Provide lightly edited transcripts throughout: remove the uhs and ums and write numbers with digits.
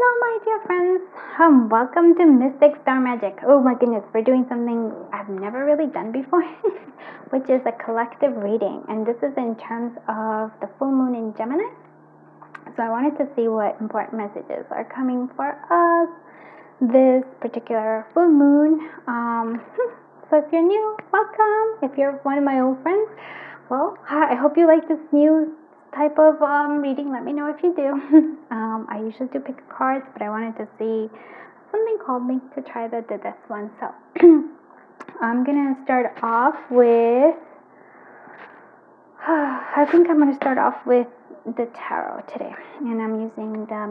Hello, my dear friends. Welcome to Mystic Star Magic. Oh my goodness, we're doing something I've never really done before, which is a collective reading. And this is in terms of the full moon in Gemini. So I wanted to see what important messages are coming for us this particular full moon. So if you're new, welcome. If you're one of my old friends, well, I hope you like this new type of reading. Let me know if you do. I usually do pick cards, but I wanted to see something called me to try this one. So I'm gonna start off with I think I'm gonna start off with the tarot today, and I'm using the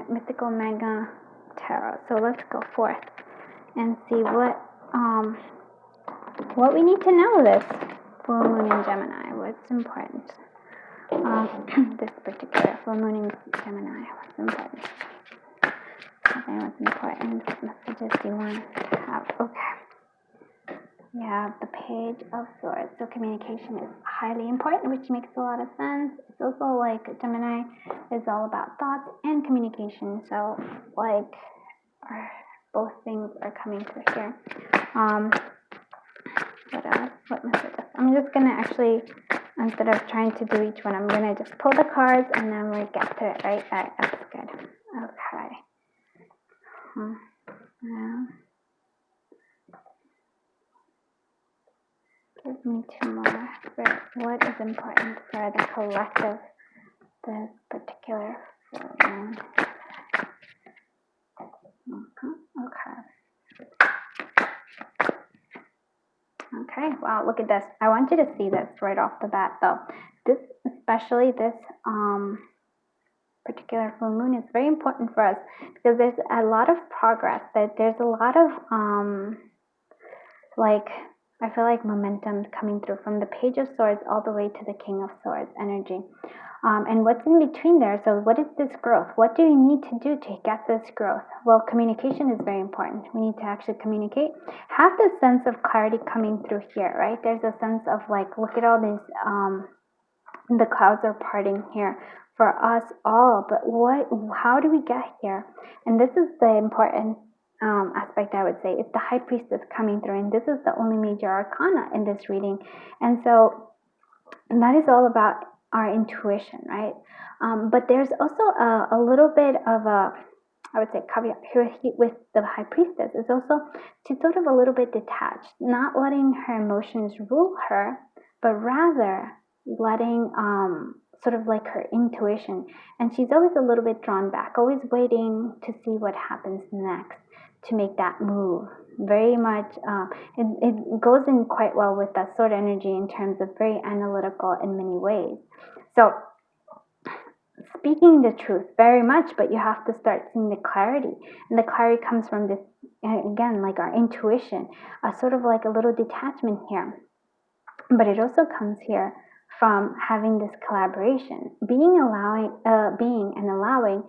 mystical Manga tarot. So let's go forth and see what we need to know this full moon in Gemini. What's important? This particular full moon in Gemini. What's important? Okay, what's important? What messages do you want to have? Okay. We have the Page of Swords. So communication is highly important, which makes a lot of sense. It's also like Gemini is all about thoughts and communication. So like both things are coming through here. What else? What messages? I'm just gonna actually, instead of trying to do each one, I'm gonna just pull the cards and then we get to it, right? Alright, that's good. Okay. Now, give me two more. What is important for the collective, this particular one? Okay, wow, look at this. I want you to see this right off the bat, though. Especially this particular full moon is very important for us because there's a lot of progress. There's a lot of I feel like momentum coming through from the Page of Swords all the way to the King of Swords energy. And what's in between there? So what is this growth? What do we need to do to get this growth? Well, communication is very important. We need to actually communicate. Have this sense of clarity coming through here, right? There's a sense of like, look at all these, the clouds are parting here for us all. But how do we get here? And this is the important aspect, I would say. It's the High Priestess coming through, and this is the only major arcana in this reading. And so that is all about our intuition, right? But there's also a little bit of a, I would say, caveat here with the High Priestess is also she's sort of a little bit detached, not letting her emotions rule her, but rather letting sort of like her intuition. And she's always a little bit drawn back, always waiting to see what happens next to make that move. Very much, it goes in quite well with that sword energy in terms of very analytical in many ways. So, speaking the truth very much, but you have to start seeing the clarity. And the clarity comes from this, again, like our intuition, sort of like a little detachment here. But it also comes here from having this collaboration, allowing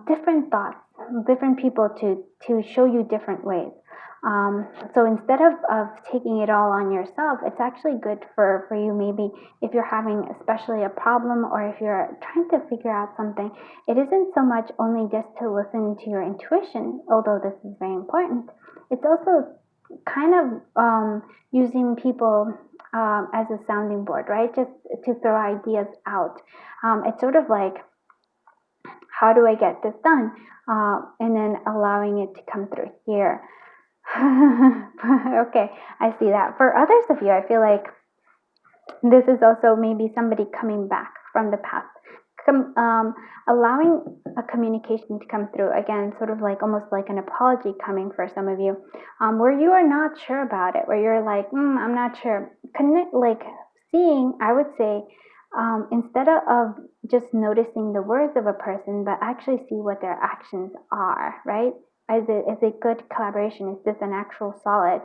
different thoughts, different people to show you different ways. So instead of taking it all on yourself, it's actually good for you maybe if you're having especially a problem or if you're trying to figure out something, it isn't so much only just to listen to your intuition, although this is very important. It's also kind of using people as a sounding board, right? Just to throw ideas out. It's sort of like, how do I get this done? And then allowing it to come through here. Okay, I see that. For others of you, I feel like this is also maybe somebody coming back from the past. Allowing a communication to come through, again, sort of like almost like an apology coming for some of you, where you are not sure about it, where you're like, I'm not sure. Like seeing, I would say, instead of just noticing the words of a person, but actually see what their actions are, right? Is it good collaboration? Is this an actual solid?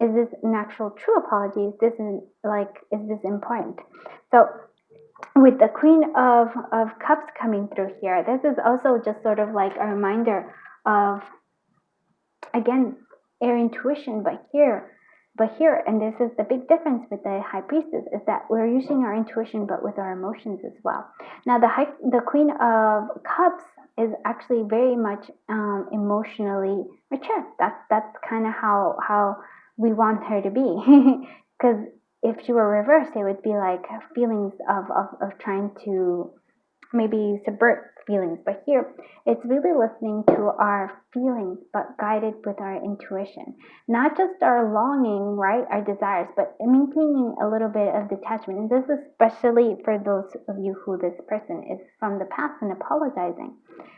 Is this an actual true apology? Is this important? So with the Queen of Cups coming through here, this is also just sort of like a reminder of, again, air intuition, but here, and this is the big difference with the High Priestess, is that we're using our intuition, but with our emotions as well. Now, the Queen of Cups is actually very much emotionally mature. That's kind of how we want her to be. Because if she were reversed, it would be like feelings of trying to maybe subvert feelings. But here, it's really listening to our feelings, but guided with our intuition. Not just our longing, right, our desires, but maintaining a little bit of detachment. And this is especially for those of you who this person is from the past and apologizing.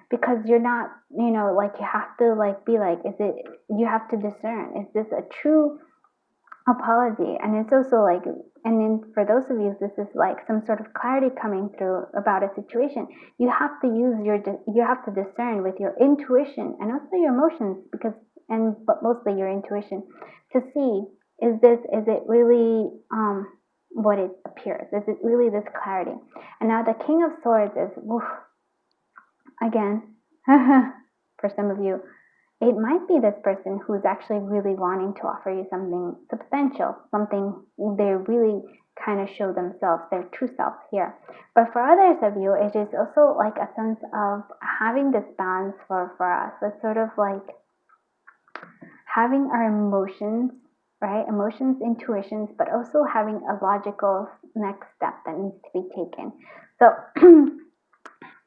Because you're not, like you have to be like, you have to discern, is this a true apology? And it's also like, and then for those of you, this is like some sort of clarity coming through about a situation. You have to you have to discern with your intuition and also your emotions, but mostly your intuition, to see, is it really what it appears? Is it really this clarity? And now the King of Swords is, again, for some of you, it might be this person who's actually really wanting to offer you something substantial, something they really kind of show themselves, their true self here. But for others of you, it is also like a sense of having this balance for us. It's sort of like having our emotions, right? Emotions, intuitions, but also having a logical next step that needs to be taken. So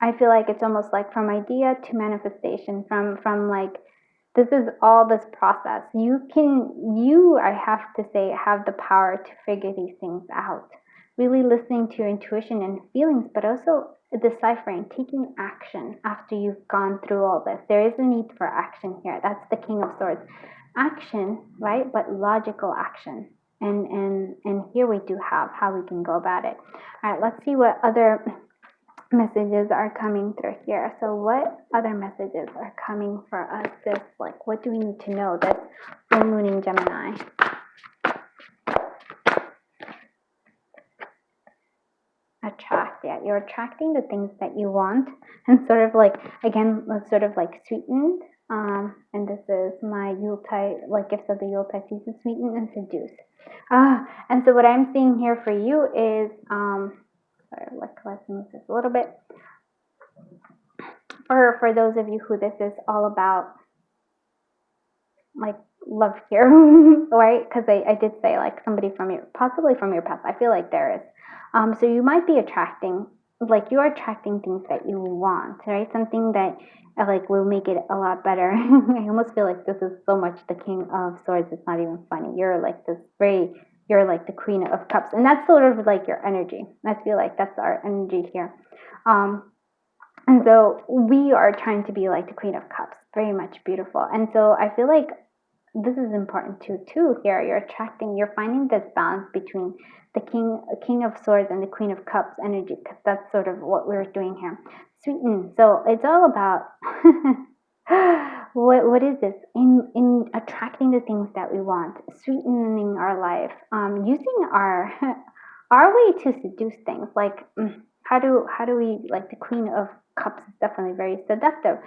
I feel like it's almost like from idea to manifestation, from like, this is all this process. I have to say, have the power to figure these things out. Really listening to your intuition and feelings, but also deciphering, taking action after you've gone through all this. There is a need for action here. That's the King of Swords. Action, right? But logical action. And here we do have how we can go about it. All right, let's see what other messages are coming through here. So what other messages are coming for us? What do we need to know this full moon in Gemini? Attract. Yeah, you're attracting the things that you want, and sort of like, again, sort of like sweetened. And this is my Yuletide, like gifts of the Yuletide season: sweeten and seduce. And so what I'm seeing here for you is sorry, let's move this a little bit. For those of you who this is all about, like, love here, right? Because I did say, like, somebody possibly from your past. I feel like there is. So you might be attracting, like, you're attracting things that you want, right? Something that, like, will make it a lot better. I almost feel like this is so much the King of Swords, it's not even funny. You're like the Queen of Cups. And that's sort of like your energy. I feel like that's our energy here. And so we are trying to be like the Queen of Cups, very much beautiful. And so I feel like this is important too here. You're finding this balance between the King of Swords and the Queen of Cups energy, because that's sort of what we're doing here. Sweeten. So it's all about what is this? In attracting the things that we want, sweetening our life, using our way to seduce things. Like, how do we, like, the Queen of Cups is definitely very seductive,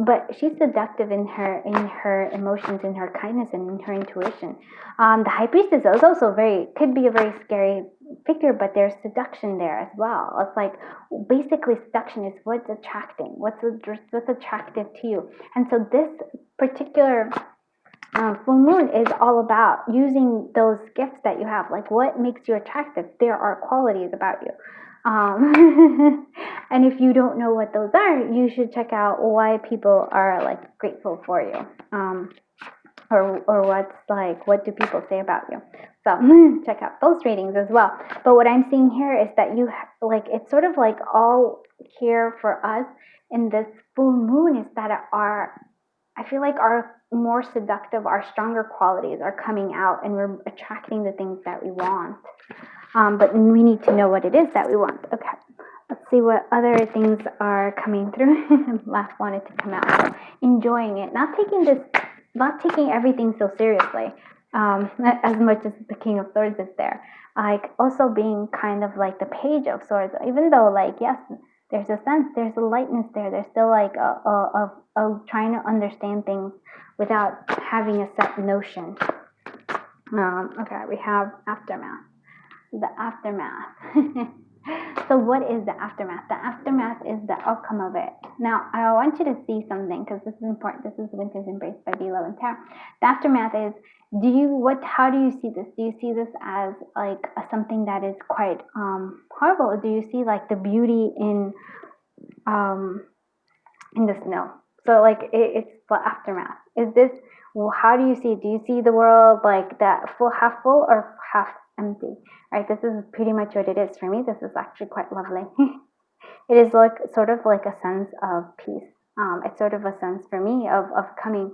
but she's seductive in her emotions, in her kindness, and in her intuition. The High Priestess is also could be a very scary figure, but there's seduction there as well. It's like, basically, seduction is what's attracting, what's attractive to you. And so this particular full moon is all about using those gifts that you have. Like, what makes you attractive? There are qualities about you. And if you don't know what those are, you should check out why people are, like, grateful for you. Or what do people say about you? So check out those readings as well. But what I'm seeing here is that it's sort of like all here for us in this full moon is that I feel like our more seductive, our stronger qualities are coming out, and we're attracting the things that we want. But we need to know what it is that we want. Okay, let's see what other things are coming through. Laugh wanted to come out. So enjoying it, not taking everything so seriously, as much as the King of Swords is there. Like, also being kind of like the Page of Swords, even though, like, yes, there's a sense, there's a lightness there. There's still like a trying to understand things without having a set notion. Okay, we have aftermath. The aftermath. So what is the aftermath? The aftermath is the outcome of it. Now, I want you to see something because this is important. This is Winter's Embrace by B11 Tarot. The aftermath is, how do you see this? Do you see this as like something that is quite horrible? Or do you see like the beauty in the snow? So like it's the aftermath. Is this, well, how do you see it? Do you see the world like that half full or half empty? Right, this is pretty much what it is for me. This is actually quite lovely. It is like sort of like a sense of peace. It's sort of a sense for me of coming,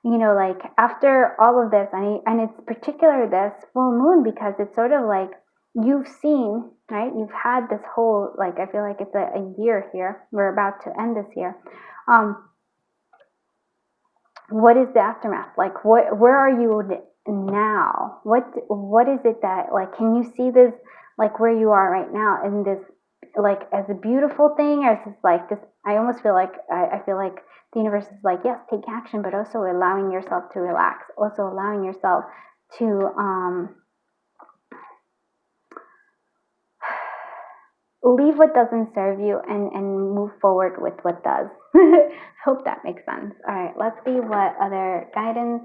like after all of this, and it's particular this full moon because it's sort of like you've seen, right? You've had this whole, like, I feel like it's a year here. We're about to end this year. What is the aftermath? Like, where are you now? What is it that, like, can you see this, like, where you are right now in this, like, as a beautiful thing, or is this like this? I almost feel like I feel like the universe is like, yes, take action, but also allowing yourself to relax, also allowing yourself to leave what doesn't serve you and move forward with what does. Hope that makes sense. All right, let's see what other guidance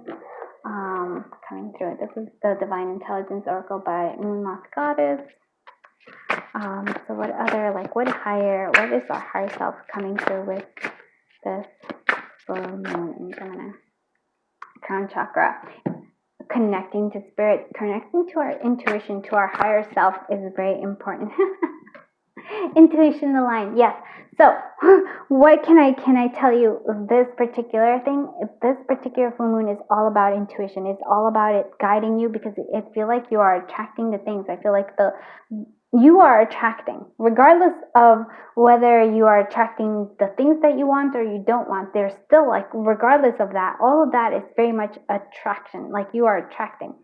coming through. This is the Divine Intelligence Oracle by Moon Moth Goddess. So what other, like, what is our higher self coming through with this full moon in Gemini? Crown chakra. Connecting to spirit, connecting to our intuition, to our higher self is very important. Intuition aligned, yes. So what can I tell you? This particular thing, this particular full moon is all about intuition. It's all about it guiding you, because I feel like you are attracting the things. I feel like you are attracting, regardless of whether you are attracting the things that you want or you don't want. There's still, like, regardless of that, all of that is very much attraction. Like, you are attracting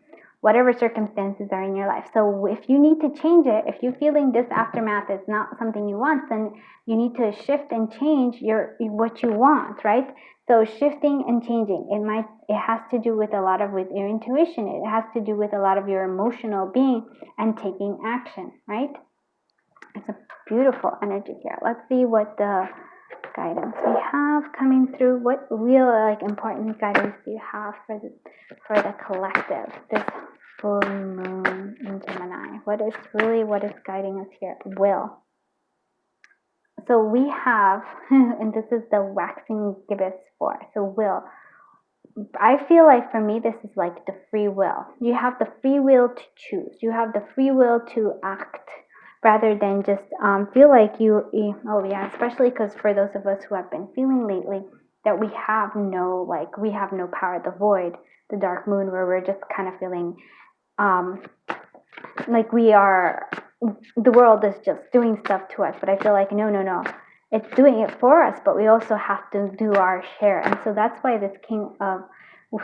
whatever circumstances are in your life. So if you need to change it, if you're feeling this aftermath is not something you want, then you need to shift and change what you want, right? So shifting and changing, it has to do with with your intuition. It has to do with a lot of your emotional being and taking action, right? It's a beautiful energy here. Let's see what the guidance we have coming through. What real, like, important guidance do you have for the collective, this full moon in Gemini? What is guiding us here? Will. So we have, and this is the waxing gibbous 4. So will. I feel like for me, this is like the free will. You have the free will to choose. You have the free will to act, rather than just feel like especially because for those of us who have been feeling lately that we have no power, the void, the dark moon, where we're just kind of feeling like the world is just doing stuff to us. But I feel like no, it's doing it for us, but we also have to do our share. And so that's why this King of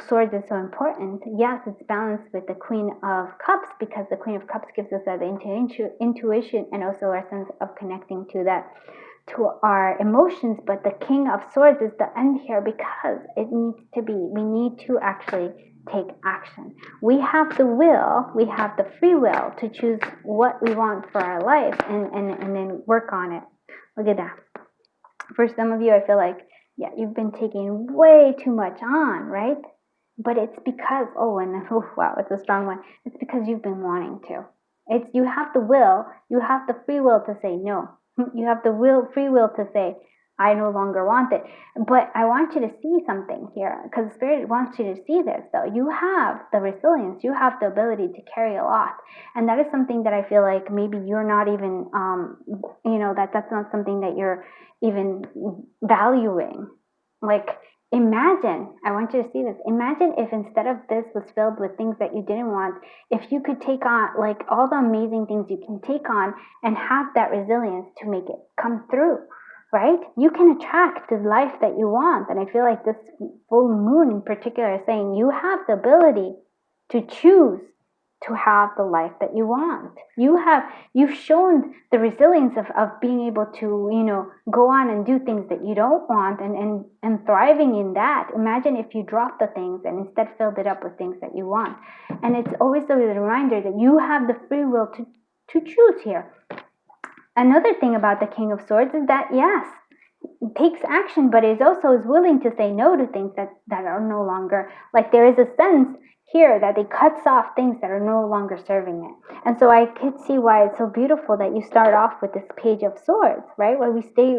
Swords is so important. Yes, it's balanced with the Queen of Cups, because the Queen of Cups gives us that intuition and also our sense of connecting to our emotions. But the King of Swords is the end here, because we need to actually take action. We have the will, we have the free will to choose what we want for our life and then work on it. Look at that. For some of you, I feel like, you've been taking way too much on, right? But it's because, it's a strong one. It's because you've been wanting to. You have the will, you have the free will to say no. You have the free will to say, I no longer want it. But I want you to see something here, because Spirit wants you to see this, though. You have the resilience, you have the ability to carry a lot. And that is something that I feel like maybe you're not even, that's not something that you're even valuing. Like, imagine, I want you to see this. Imagine if instead of this was filled with things that you didn't want, if you could take on, like, all the amazing things you can take on and have that resilience to make it come through. Right? You can attract the life that you want. And I feel like this full moon in particular is saying you have the ability to choose to have the life that you want. You've shown the resilience of being able to, go on and do things that you don't want and thriving in that. Imagine if you dropped the things and instead filled it up with things that you want. And it's always a reminder that you have the free will to choose here. another thing about the King of Swords is that, yes, it takes action, but is also is willing to say no to things that are no longer, like there is a sense here that it cuts off things that are no longer serving it. And so I could see why it's so beautiful that you start off with this Page of Swords, right? Where we stay,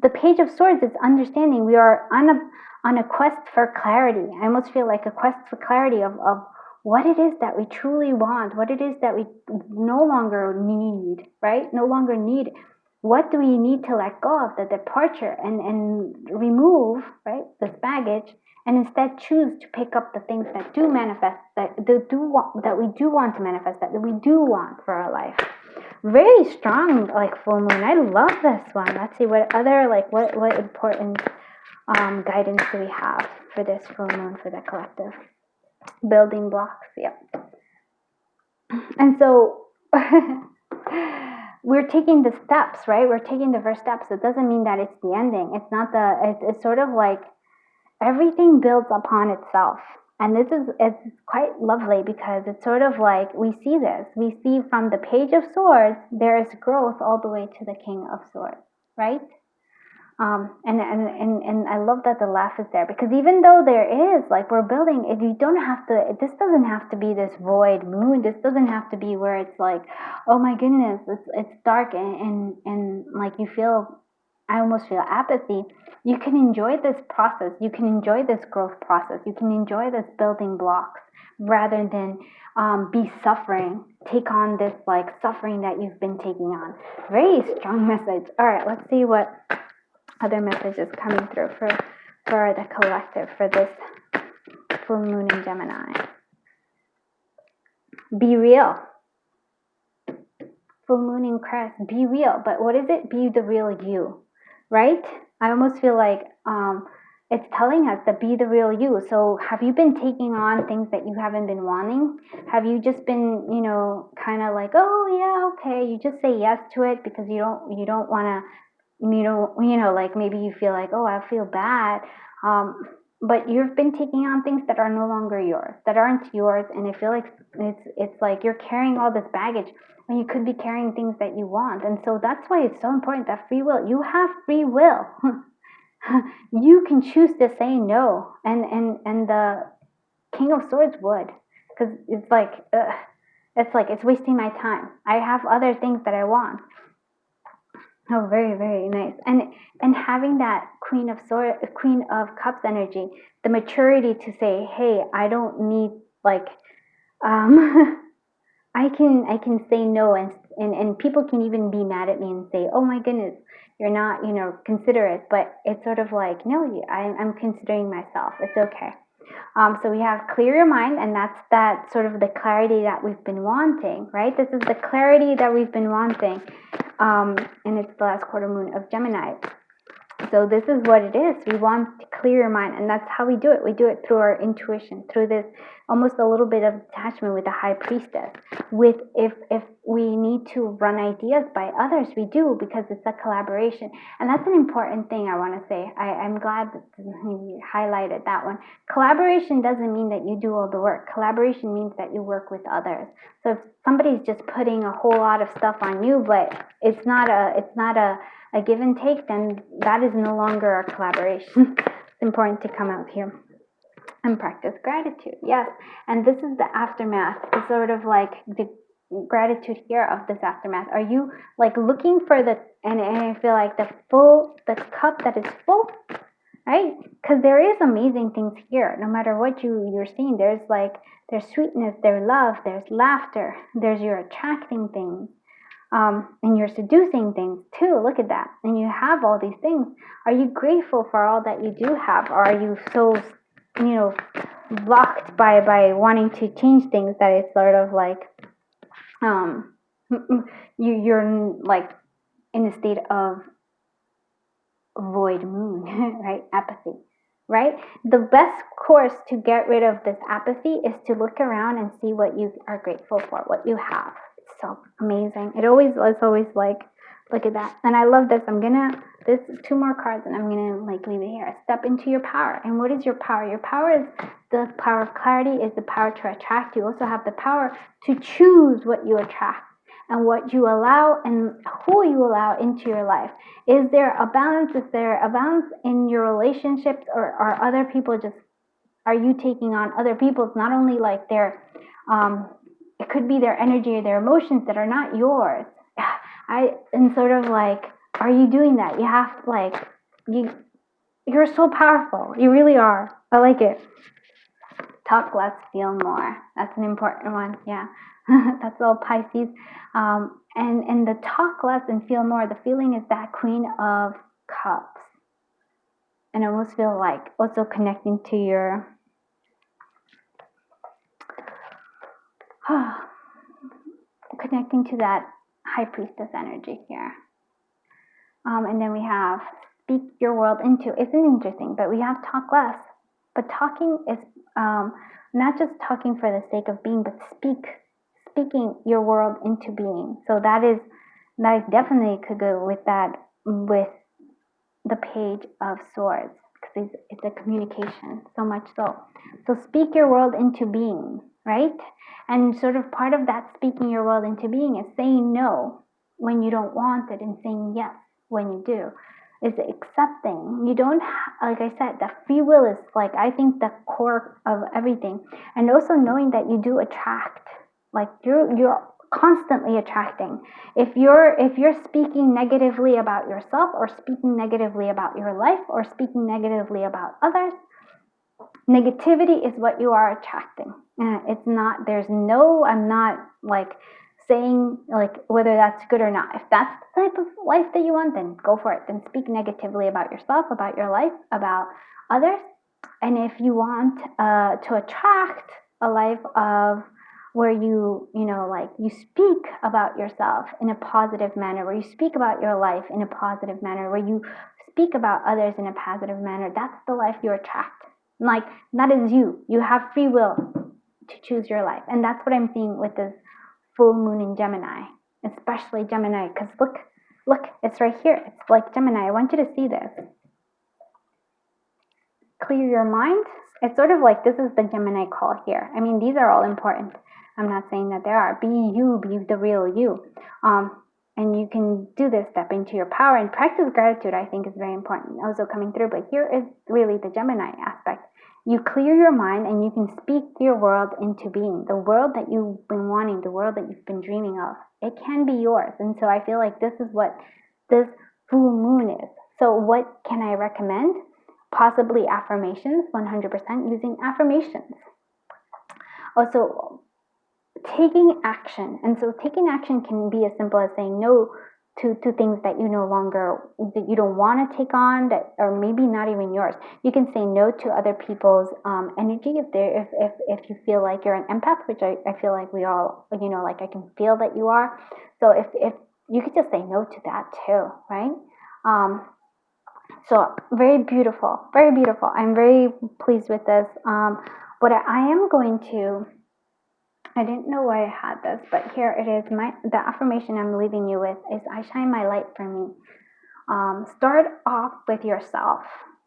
the Page of Swords is understanding we are on a quest for clarity. I almost feel like a quest for clarity of what it is that we truly want, what it is that we no longer need, right? No longer need. What do we need to let go of, the departure, and remove, right, this baggage, and instead choose to pick up the things that do manifest, that we do want to manifest, that we do want for our life. Very strong, like, full moon. I love this one. Let's see what other, like, what important guidance do we have for this full moon for the collective? Building blocks, yep. And so we're taking the steps, right? We're taking the first steps. It doesn't mean that it's the ending. It's not it's sort of like everything builds upon itself. And it's quite lovely because it's sort of like we see this. We see from the Page of Swords, there is growth all the way to the King of Swords, right? And I love that the laugh is there, because even though there is, like, we're building, if you don't have to, this doesn't have to be this void moon. This doesn't have to be where it's like, oh my goodness, it's dark and like you feel, I almost feel apathy. You can enjoy this process. You can enjoy this growth process. You can enjoy this building blocks rather than be suffering. Take on this, like, suffering that you've been taking on. Very strong message. All right, let's see what other messages coming through for the collective for this full moon in Gemini. Be real. Full moon in Crest. Be real. But what is it? Be the real you, right? I almost feel like it's telling us to be the real you. So have you been taking on things that you haven't been wanting? Have you just been, kind of like, oh yeah, okay, you just say yes to it because you don't want to, like maybe you feel like, oh, I feel bad. But you've been taking on things that are no longer yours, that aren't yours. And I feel like it's like you're carrying all this baggage when you could be carrying things that you want. And so that's why it's so important that free will, you have free will. You can choose to say no. And the King of Swords would, because it's like, it's wasting my time. I have other things that I want. Oh, very, very nice. And having that Queen of Cups energy, the maturity to say, hey, I don't need, like, I can say no, and people can even be mad at me and say, oh my goodness, you're not, considerate, but it's sort of like, no, I'm considering myself. It's okay. So we have clear your mind, and that's that sort of the clarity that we've been wanting, right? This is the clarity that we've been wanting. And it's the last quarter moon of Gemini. So this is what it is. We want to clear your mind, and that's how we do it. We do it through our intuition, through this almost a little bit of detachment with the High Priestess. With if we need to run ideas by others, we do, because it's a collaboration. And that's an important thing I want to say. I'm glad that you highlighted that one. Collaboration doesn't mean that you do all the work. Collaboration means that you work with others. So if somebody's just putting a whole lot of stuff on you, but it's not a give and take, then that is no longer a collaboration. It's important to come out here and practice gratitude. Yes. And this is the aftermath. It's sort of like the gratitude here of this aftermath. Are you like looking for and I feel like the cup that is full, right? Because there is amazing things here. No matter what you're seeing, there's sweetness, there's love, there's laughter, you're attracting things. And you're seducing things too. Look at that. And you have all these things. Are you grateful for all that you do have? Or are you so, blocked by wanting to change things that it's sort of like, you're like in a state of void moon, right? Apathy, right? The best course to get rid of this apathy is to look around and see what you are grateful for, what you have. So amazing. It's always like, look at that. And I love this. There's 2 more cards and I'm gonna like leave it here. Step into your power. And what is your power? Your power is the power of clarity, is the power to attract. You also have the power to choose what you attract. and what you allow and who you allow into your life. Is there a balance? Is there a balance in your relationships, or are other people just, are you taking on other people's, not only like their, it could be their energy or their emotions that are not yours. And sort of like, are you doing that? You have like, you're so powerful. You really are. I like it. Talk less, feel more. That's an important one. Yeah. That's all Pisces. And the talk less and feel more, the feeling is that Queen of Cups. And I almost feel like also connecting to your connecting to that High Priestess energy here. And then we have speak your world into. It's interesting, but we have talk less. But talking is not just talking for the sake of being, but speaking your world into being. So that definitely could go with that, with the Page of Swords, because it's a communication, so much so. So speak your world into being, right? And sort of part of that speaking your world into being is saying no when you don't want it and saying yes when you do. Is accepting. You don't, like I said, that free will is like, I think, the core of everything. And also knowing that you do attract, like you're constantly attracting. If you're speaking negatively about yourself, or speaking negatively about your life, or speaking negatively about others, negativity is what you are attracting. It's not, I'm not like saying like whether that's good or not. If that's the type of life that you want, then go for it. Then speak negatively about yourself, about your life, about others. And if you want to attract a life of where you speak about yourself in a positive manner, where you speak about your life in a positive manner, where you speak about others in a positive manner, that's the life you attract. Like, that is you. You have free will to choose your life. And that's what I'm seeing with this full moon in Gemini, especially Gemini, because look, it's right here. It's like Gemini. I want you to see this. Clear your mind. It's sort of like, this is the Gemini call here. I mean, these are all important. I'm not saying that there are. Be you, be the real you. And you can do this, step into your power, and practice gratitude, I think, is very important, also coming through. But here is really the Gemini aspect. You clear your mind and you can speak your world into being. The world that you've been wanting, the world that you've been dreaming of, it can be yours. And so I feel like this is what this full moon is. So what can I recommend? Possibly affirmations, 100% using affirmations. Also, taking action. And so taking action can be as simple as saying no to things that you no longer, that you don't want to take on, that or maybe not even yours. You can say no to other people's energy if you feel like you're an empath, which I feel like we all, like I can feel that you are. So if you could just say no to that too, right? So very beautiful, very beautiful. I'm very pleased with this. What I am going to, I didn't know why I had this, but here it is. The affirmation I'm leaving you with is, I shine my light for me. Start off with yourself,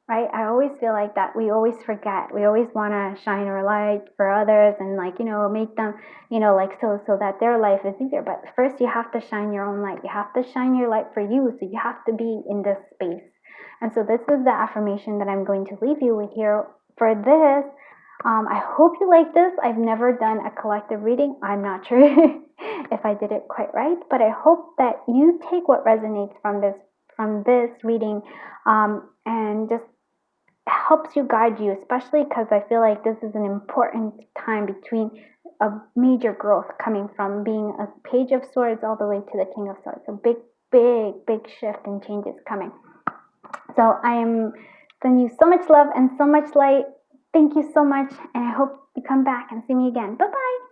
right? I always feel like that we always forget. We always want to shine our light for others and make them, so that their life is easier. But first you have to shine your own light. You have to shine your light for you. So you have to be in this space. And so this is the affirmation that I'm going to leave you with here for this. I hope you like this. I've never done a collective reading. I'm not sure if I did it quite right, but I hope that you take what resonates from this reading, and just helps you, guide you, especially because I feel like this is an important time between a major growth coming from being a Page of Swords all the way to the King of Swords. So big shift and changes coming. So I am sending you so much love and so much light. Thank you so much, and I hope you come back and see me again. Bye-bye.